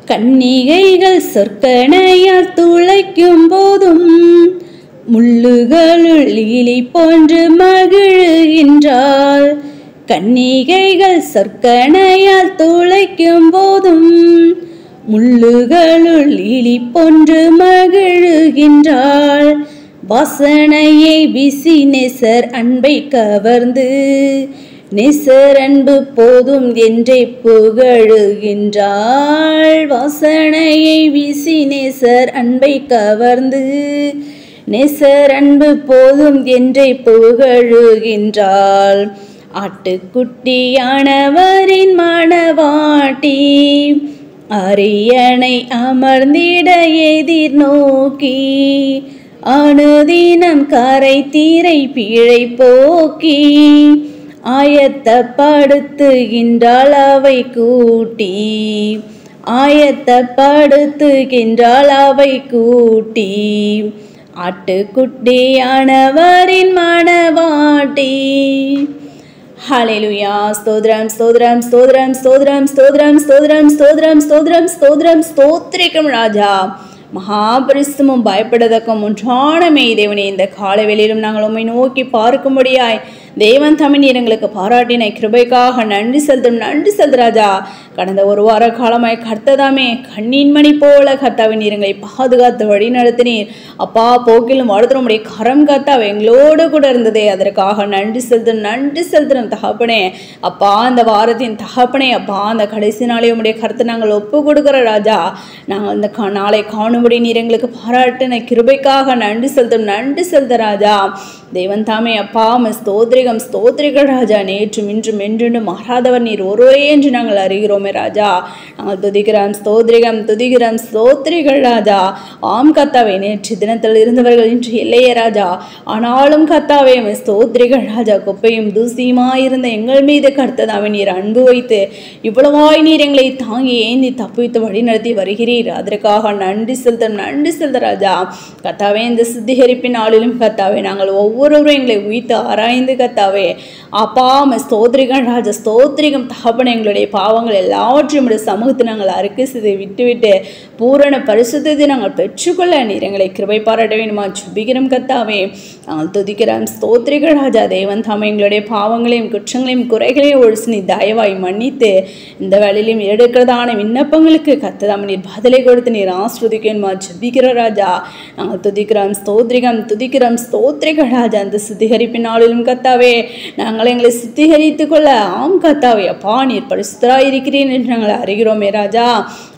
கன்னிகைகள் சொற்கணையால் துளைக்கும் போதும் முள்ளுகளுள் லீலி போன்று மகிழுகின்றாள். கன்னிகைகள் சொற்கணையால் துளைக்கும் போதும் முள்ளுகளுள் லீலி போன்று மகிழுகின்றாள். வாசனையை வீசி நேசர் அன்பை கவர்ந்து நேசர் அன்பு போதும் என்றே புகழுகின்றாள். வாசனையை வீசி நேசர் அன்பை கவர்ந்து நேசர் அன்பு போதும் என்றே புகழுகின்றாள். ஆட்டுக்குட்டியானவரின் மணவாட்டி அரியணை அமர்ந்திட எதிர் நோக்கி அனுதினம் கரை தீரை பிழை போக்கி ஆயத்தப்படுத்துகின்றாள் அவை கூட்டி. ஆயத்தப்படுத்துகின்றாள் அவை கூட்டி. ஆட்டுக்குட்டியானவரின் மணவாட்டி. ஹல்லேலூயா. ஸ்தோத்திரம் ஸ்தோத்திரம் ஸ்தோத்திரம் ஸ்தோத்திரம் ஸ்தோத்திரம் ஸ்தோத்திரம் ஸ்தோத்திரம் ஸ்தோத்திரம் ஸ்தோத்திரம் ஸ்தோத்திரிக்கும் ராஜா. மகாபரிசுமும் பயப்படத்தக்கும் ஒன்றான மெய் தேவனே, இந்த கால வேளையிலும் நாங்கள் உம்மை நோக்கி பார்க்கும்படியாய் தேவன் தமிழ் எங்களுக்கு பாராட்டின கிருபைக்காக நன்றி செலுத்தும் ராஜா. கடந்த ஒரு வார காலமாய் கர்த்ததாமே கண்ணின் மணி போல கர்த்தாவின் நீரங்களை பாதுகாத்து வழி நடத்தினீர். அப்பா, போக்கிலும் வாழ்த்துற உடைய கரம் கர்த்தாவை எங்களோடு கூட இருந்ததே, அதற்காக நன்றி செலுத்தும் தகப்பனே. அப்பா, அந்த வாரத்தின் தகப்பனே, அப்பா, அந்த கடைசி நாளை உடைய கருத்தை நாங்கள் ஒப்பு கொடுக்குற ராஜா. நாங்கள் அந்த நாளை காணும்படி நீர் எங்களுக்கு பாராட்டின கிருபைக்காக நன்றி செலுத்த ராஜா. தேவன் தாமே அப்பா ஸ்தோத்திரிகள் ராஜா. நேற்றும் இன்றும் என்றென்றும் மாறாதவர் நீர் ஒருவரே என்று நாங்கள் அறிகிறோமே ராஜா. நாங்கள் துதிக்கிறோம் ஸ்தோத்திரிகள் ராஜா. ஆம் கர்த்தாவே, நேற்று தினத்தில் இருந்தவர்கள் இன்று இல்லையே ராஜா. ஆனாலும் கர்த்தாவே ஸ்தோத்திரிகள் ராஜா. குப்பையும் தூசியுமாயிருந்த எங்கள் மீது கர்த்ததாவே நீர் அன்பு வைத்து இவ்வளவாய் நீர் எங்களை தாங்கி ஏந்தி தப்பித்து வழி நடத்தி வருகிறீர். அதற்காக நன்றி செலுத்த ராஜா. கர்த்தாவே, இந்த சுத்திகரிப்பின் நாளிலும் கர்த்தாவே நாங்கள் ஒவ்வொருவரும் எங்களை உயிர்த்து ஆராய்ந்து கர்த்தாவே அப்பா ஸ்தோத்திரிகள் ராஜா. ஸ்தோத்திரிகம் தகப்பன. எங்களுடைய பாவங்கள் எல்லாவற்றையும் உடைய சமூகத்தை நாங்கள் அறிக்கை செய்து விட்டுவிட்டு பூரண பரிசுத்தத்தை நாங்கள் பெற்றுக்கொள்ள நீர் எங்களை கிருபை பாராட்ட வேண்டுமா ஜெபிக்கிறோம் கர்த்தாவே. நாங்கள் துதிக்கிறோம் ஸ்தோத்திரிகள் ராஜா. தேவன் தாமே எங்களுடைய பாவங்களையும் குற்றங்களையும் குறைகளையும் ஒழிச்சு நீ தயவாய் மன்னித்து இந்த வேளையிலும் எடுக்கிறதான விண்ணப்பங்களுக்கு கர்த்ததாம் நீர் பதிலை கொடுத்து நீர் ஆஸ்வதிக்கணுமா ஜெபிக்கிற ராஜா. நாங்கள் துதிக்கிறோம் ஸ்தோத்திரிகள் ராஜா. அந்த சுத்திகரிப்பின் நாளிலும் கர்த்தாவே நாங்கள் எங்களை சுத்திகரித்துக் கொள்ள ஆம் கர்த்தாவே அப்பா நீர் பரிசுத்தராய் இருக்கிறேன் என்று நாங்கள் அறிகிறோமே ராஜா.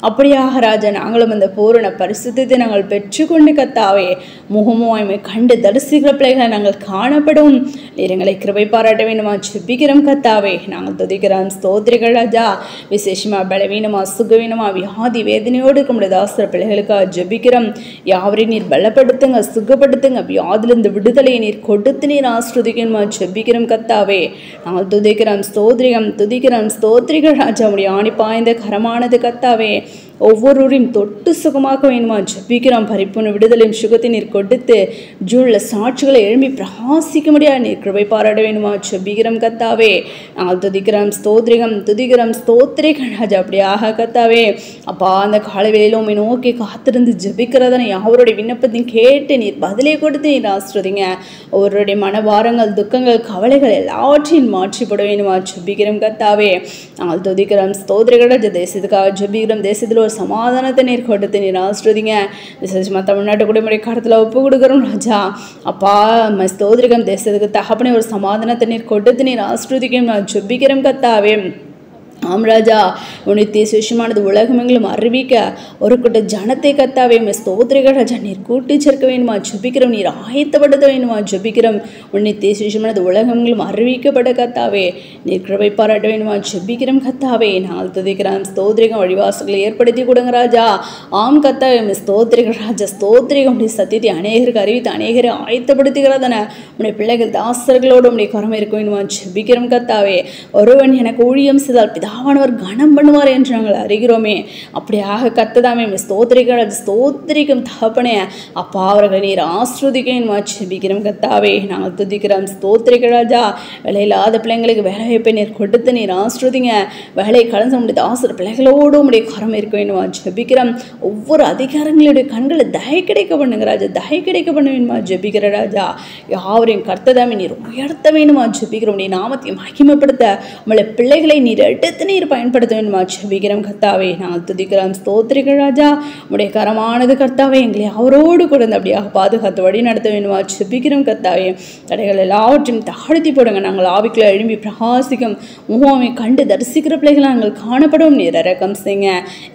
அப்படியாக ராஜா, நாங்களும் அந்த பூரண பரிசுத்தத்தை நாங்கள் பெற்றுக்கொண்டு கர்த்தாவே முகமாய்மை கண்டு தரிசிக்கிற பிள்ளைகளை நாங்கள் காணப்படும் நீர் எங்களை கிருபை பாராட்ட வேண்டுமா ஜெபிக்கிறோம் கர்த்தாவே. நாங்கள் துதிக்கிறோம் ஸ்தோத்திரிகள் ராஜா. விசேஷமா பலவீனமா சுகவீனமா வியாதி வேதனையோடு இருக்கும் தாசர பிள்ளைகளுக்காக ஜெபிக்கிறோம். யாவரையும் நீர் பலப்படுத்துங்க, சுகப்படுத்துங்க, வியாதிலிருந்து விடுதலையை நீர் கொடுத்து நீர் ஆஸ்வதிக்கணுமா ஜெபிக்கிறோம் கர்த்தாவே. நாங்கள் துதிக்கிறோம் ஸ்தோத்திரிகள் ராஜா. உடைய ஆணி பாய்ந்த கரமானது கர்த்தாவே ஒவ்வொருவரையும் தொட்டு சுகமாக வேணுமா ஜெபிக்கிறோம். பரிபூர்ண விடுதலையும் சுகத்தை நீர் கொடுத்து ஜூன்ல சாட்சிகளை எழுப்பி பிரகாசிக்க முடியாது நீர் கிருபை பாராட்ட வேணுமா ஜெபிக்கிறோம் கர்த்தாவே. நாங்கள் துதிக்கிறோம் ஸ்தோத்திரிகள் ராஜா. அப்படியாக கர்த்தாவே அப்பா, அந்த காலவேளையில உம்மை நோக்கி காத்திருந்து ஜெபிக்கிறதனை அவருடைய விண்ணப்பத்தையும் கேட்டு நீர் பதிலை கொடுத்து நீர் ஆசிர்வதிங்க. அவருடைய மனபாரங்கள் துக்கங்கள் கவலைகள் எல்லாவற்றையும் மாற்றிப்பட வேணுமா ஜெபிக்கிறோம் கர்த்தாவே. நாங்கள் துதிக்கிறோம் ஸ்தோத்திரிகள் ராஜா. தேசத்துக்காக ஜெபிக்கிறோம். தேசத்தில் சமாதானத்தை நீர் கொடுத்து நீர் ஆசிர்வதிங்க. விசேஷமா தமிழ்நாட்டு குடிமுறை காலத்தில் ஒப்பு கொடுக்குறோம் ராஜா. அப்பா ஸ்தோத்திரிகம். தேசத்துக்கு தகப்பனே ஒரு சமாதானத்தை நீர் கொடுத்து நீர் ஆசிர்வதிக்கும் நான் ஜெபிக்கிறோம் கர்த்தாவே. ஆம் ராஜா, உன்னுடைய சுவிசேஷமானது உலகமெங்கிலும் அறிவிக்க ஒரு கூட்ட ஜனத்தை கர்த்தாவே ஸ்தோத்திரிகள் ராஜா நீர் கூட்டி சேர்க்க வேண்டுமா ஜெபிக்கிறோம். நீர் ஆயத்தப்படுத்த வேண்டுமா ஜெபிக்கிறோம். உன்னுடைய சுவிசேஷமானது உலகமெங்கிலும் அறிவிக்கப்பட கர்த்தாவே நீர் கிருபை பாராட்ட வேண்டுமா ஜெபிக்கிறோம் கர்த்தாவே. நாங்கள் துதிக்கிறோம் ஸ்தோத்திரிகம். வழிவாசல்களை ஏற்படுத்தி கொடுங்க ராஜா. ஆம் கர்த்தாவே ஸ்தோத்திரிகள் ராஜா. ஸ்தோத்திரிகம். உடைய சத்தியத்தை அநேகருக்கு அறிவித்து அநேகரை ஆயத்தப்படுத்துகிறதான உடைய பிள்ளைகள் தாசர்களோடு உடைய கரம் இருக்க வேண்டுமா ஜெபிக்கிறோம் கர்த்தாவே. ஒருவன் எனக்கு ஊழியம் செய்தால் பிதாவானவர் கனம் பண்ணுவார் என்று நாங்கள் அறிகிறோமே. அப்படியாக கர்த்ததாமே ஸ்தோத்திரிக்கும் தகப்பனே. அப்பா அவர்களை நீர் ஆஸ்ருதிக்கேன் ஜெபிக்கிறோம் கர்த்தாவே. நாங்கள் துதிக்கிறோம் ஸ்தோத்திரிக்க ராஜா. வேலையில்லாத பிள்ளைங்களுக்கு வேலை வாய்ப்பை நீர் கொடுத்து நீர் ஆஸ்ருதிங்க. வேலை கலந்து முடியாத ஆசிரியர் பிள்ளைகளோடு உடைய கரம் இருக்க வேண்டுமா ஜெபிக்கிறோம். ஒவ்வொரு அதிகாரங்களுடைய கண்களை தயை கிடைக்க பண்ணுங்க ராஜா, தயை கிடைக்க பண்ண வேணுமா ஜெபிக்கிற ராஜா. யாவரையும் கர்த்ததாமே நீர் உயர்த்த வேணுமா ஜெபிக்கிறோம். நீ நாமத்தை மகிமைப்படுத்த உங்களை பிள்ளைகளை நீர் எடுத்து நீர் பயன்படுத்த வேணுமா ஜெபிக்கிறோம் கர்த்தாவே. நாங்கள் துதிக்கிறோம் ஸ்தோத்திரிக்க ராஜா. உடைய கரமானது கர்த்தாவே எங்களை அவரோடு கூட அப்படியாக பாதுகாத்து வழி நடத்த வேணுமா ஜெபிக்கிறோம் கர்த்தாவே. தடைகள் எல்லாவற்றையும் தாழ்த்தி போடுங்க. நாங்கள் ஆவிக்குள்ள எழும்பி பிரகாசிக்கும் முகாமை கண்டு தரிசிக்கிற பிள்ளைகளை நாங்கள் காணப்படும். நீர் இரக்கம் செய்யுங்க,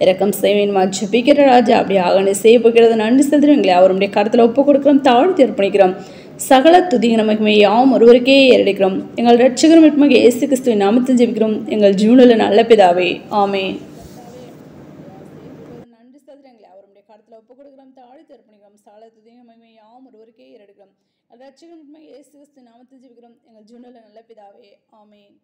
இரக்கம் செய்வேன்மா ஜெபிக்கிற ராஜா. அப்படியாக நீ செய்ய போகிறது நன்றி செலுத்துறோம். எங்களை அவருடைய கருத்தில் ஒப்பு கொடுக்கிறோம், தாழ்த்தி அர்ப்பணிக்கிறோம். சகல துதிக நமக்கு யாவும் ஒருவருக்கே ஏறெடுக்கிறோம். எங்கள் ரட்சகரும் மீட்புமாக இயேசு கிறிஸ்துவின் நாமத்தில் ஜெபிக்கிறோம் எங்கள் ஜீவனில் நல்ல பிதாவே, ஆமென். நன்றி செலுத்துறோம். அவருடைய கருத்தில் ஒப்பு கொடுக்கிறோம், தாழ்த்தி அர்ப்பணிக்கிறோம். சகல துதிக நமக்கு யாவும் ஒருவருக்கே ஏறெடுக்கிறோம். ரட்சகரும் மீட்புமாக இயேசு கிறிஸ்துவின் நாமத்தில் ஜெபிக்கிறோம் எங்கள் ஜீவனில் நல்ல பிதாவே, ஆமென்.